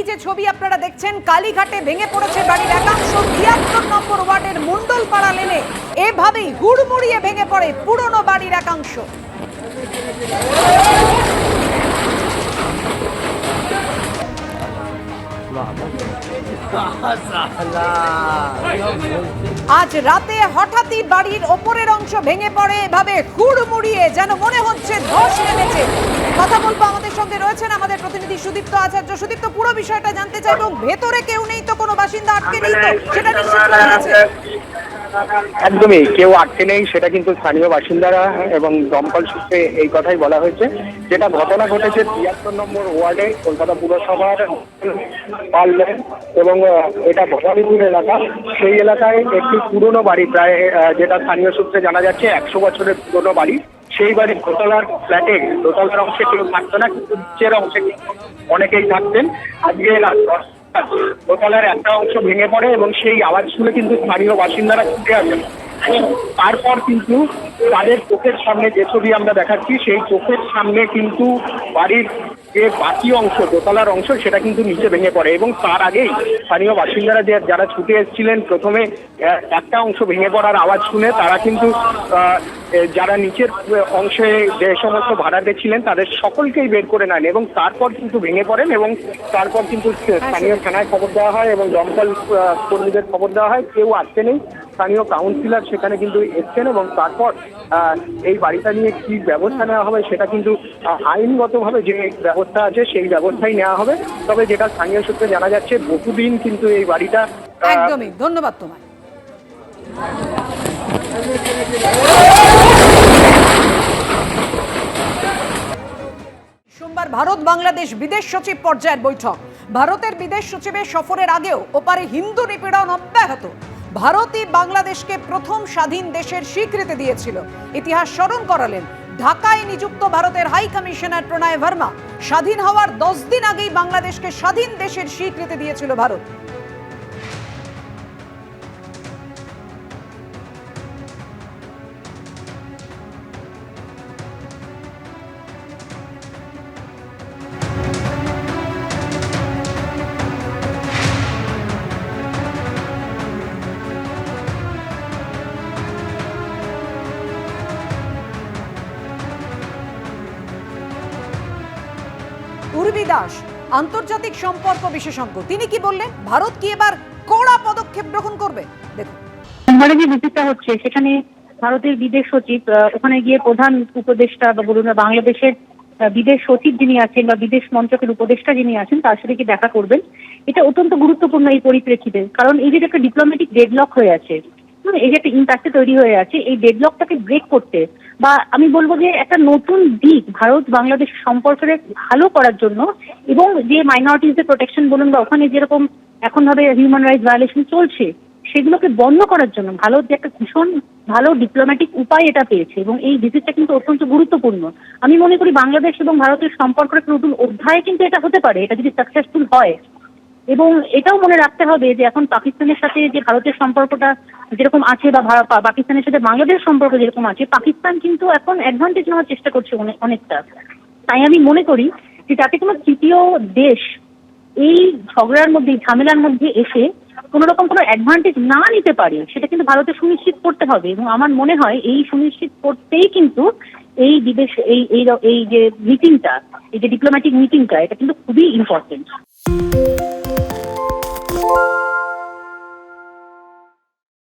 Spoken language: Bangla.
যে ছবি আপনারা দেখছেন, কালীঘাটে ভেঙে পড়েছে বাড়ির একাংশ। ৭২ নম্বর ওয়ার্ডের মণ্ডলপাড়া লেনে এভাবেই হুড়মুড়িয়ে ভেঙে পড়ে পুরনো বাড়ির একাংশ। আজ রাতে হঠাৎই বাড়ির ওপরের অংশ ভেঙে পড়ে এভাবে হুড়মুড়িয়ে, যেন মনে হচ্ছে ধস নেমেছে। কথা বলবো, আমাদের সঙ্গে রয়েছেন আমাদের প্রতিনিধি সুদীপ্ত আচার্য। সুদীপ্ত, পুরো বিষয়টা জানতে চাই, এবং ভেতরে কেউ নেই তো, কোনো বাসিন্দা আটকে নেই তো, সেটা নিশ্চিত করা গেছে? একদমই কেউ আটকে নেই, সেটা কিন্তু স্থানীয় বাসিন্দারা এবং দমকল সূত্রে এই কথাই বলা হয়েছে। যেটা ঘটনা ঘটেছে ৭২ নম্বর ওয়ার্ডে কলকাতা পুরসভার পারলেন, এবং এটা ভবানীপুর এলাকা। সেই এলাকায় একটি পুরনো বাড়ি, প্রায় যেটা স্থানীয় সূত্রে জানা যাচ্ছে ১০০ বছরের পুরনো বাড়ি। সেই বাড়ির দোতলার ফ্ল্যাটে দোতলার অংশে কেউ থাকতো না, কিন্তু নিচের অংশে অনেকেই থাকতেন। আজকে দোতলার একটা অংশ ভেঙে পড়ে এবং সেই আওয়াজ শুনে কিন্তু স্থানীয় বাসিন্দারা ছুটে আসেন। তারপর কিন্তু তাদের চোখের সামনে যে ছবি আমরা দেখাচ্ছি, সেই চোখের সামনে কিন্তু বাড়ির যে বাকি অংশ, দোতলার অংশ, সেটা কিন্তু নিচে ভেঙে পড়ে। এবং তার আগেই স্থানীয় বাসিন্দারা যারা ছুটে এসেছিলেন, প্রথমে একটা অংশ ভেঙে পড়ার আওয়াজ শুনে তারা কিন্তু যারা নিচের অংশে যে সমস্ত ভাড়াটে ছিলেন তাদের সকলকেই বের করে নেন, এবং তারপর কিন্তু ভেঙে পড়েন। এবং তারপর কিন্তু স্থানীয় থানায় খবর দেওয়া হয় এবং দমকল কর্মীদের খবর দেওয়া হয়। কেউ আটকে নেই। স্থানীয় কাউন্সিলর সেখানে কিন্তু এসছেন, এবং তারপর এই বাড়িটা নিয়ে কি ব্যবস্থা নেওয়া হবে সেটা কিন্তু আইনগতভাবে যে ব্যবস্থা আছে সেই ব্যবস্থাই নেওয়া হবে। তবে যেটা স্থানীয় সূত্রে জানা যাচ্ছে, বহুদিন কিন্তু এই বাড়িটা। একদমই, ধন্যবাদ তোমায়। সোমবার ভারত বাংলাদেশ বিদেশ সচিব পর্যায়ের বৈঠক। ভারতের বিদেশ সচিবের সফরের আগেও ওপারে হিন্দু নিপীড়ন অব্যাহত। ভারতই বাংলাদেশকে প্রথম স্বাধীন দেশের স্বীকৃতি দিয়েছিল, ইতিহাস স্মরণ করালেন ঢাকায় নিযুক্ত ভারতের হাই কমিশনার প্রণয় ভার্মা। স্বাধীন হওয়ার 10 দিন আগেই বাংলাদেশকে স্বাধীন দেশের স্বীকৃতি দিয়েছিল ভারত। উর্বি দাস, আন্তর্জাতিক সম্পর্ক বিশেষজ্ঞ, তিনি কি বললেন? ভারত কি এবার কড়া পদক্ষেপ গ্রহণ করবে? দেখুন, সোমবারে যে ভিজিটটা হচ্ছে সেখানে ভারতের বিদেশ সচিব ওখানে গিয়ে প্রধান উপদেষ্টা বা বলুন বাংলাদেশের বিদেশ সচিব যিনি আছেন বা বিদেশ মন্ত্রকের উপদেষ্টা যিনি আছেন তার সাথে কি দেখা করবেন। এটা অত্যন্ত গুরুত্বপূর্ণ এই পরিপ্রেক্ষিতে, কারণ এই যে একটা ডিপ্লোম্যাটিক ডেডলক হয়ে আছে, এই যে একটা ইম্প্যাক্টে তৈরি হয়ে আছে, এই ডেডলকটাকে ব্রেক করতে বা আমি বলবো যে একটা নতুন দিক ভারত বাংলাদেশ সম্পর্কের ভালো করার জন্য, এবং যে মাইনরিটিজদের প্রোটেকশন বলুন বা ওখানে যেরকম এখন ভাবে হিউম্যান রাইটস ভায়োলেশন চলছে সেগুলোকে বন্ধ করার জন্য ভারত যে একটা ভীষণ ভালো ডিপ্লোম্যাটিক উপায় এটা পেয়েছে, এবং এই ভিজিটটা কিন্তু অত্যন্ত গুরুত্বপূর্ণ। আমি মনে করি বাংলাদেশ এবং ভারতের সম্পর্কের একটা নতুন অধ্যায় কিন্তু এটা হতে পারে, এটা যদি সাকসেসফুল হয়। এবং এটাও মনে রাখতে হবে যে এখন পাকিস্তানের সাথে যে ভারতের সম্পর্কটা যেরকম আছে বা পাকিস্তানের সাথে বাংলাদেশ সম্পর্ক যেরকম আছে, পাকিস্তান কিন্তু এখন অ্যাডভান্টেজ নেওয়ার চেষ্টা করছে অনেকটা। তাই আমি মনে করি যে যাতে কোনো তৃতীয় দেশ এই ঝগড়ার মধ্যে, ঝামেলার মধ্যে এসে কোন রকম কোনো অ্যাডভান্টেজ না নিতে পারে, সেটা কিন্তু ভারতের সুনিশ্চিত করতে হবে। এবং আমার মনে হয় এই সুনিশ্চিত করতেই কিন্তু এই বিদেশ এই যে মিটিংটা, এই যে ডিপ্লোম্যাটিক মিটিংটা, এটা কিন্তু খুবই ইম্পর্টেন্ট।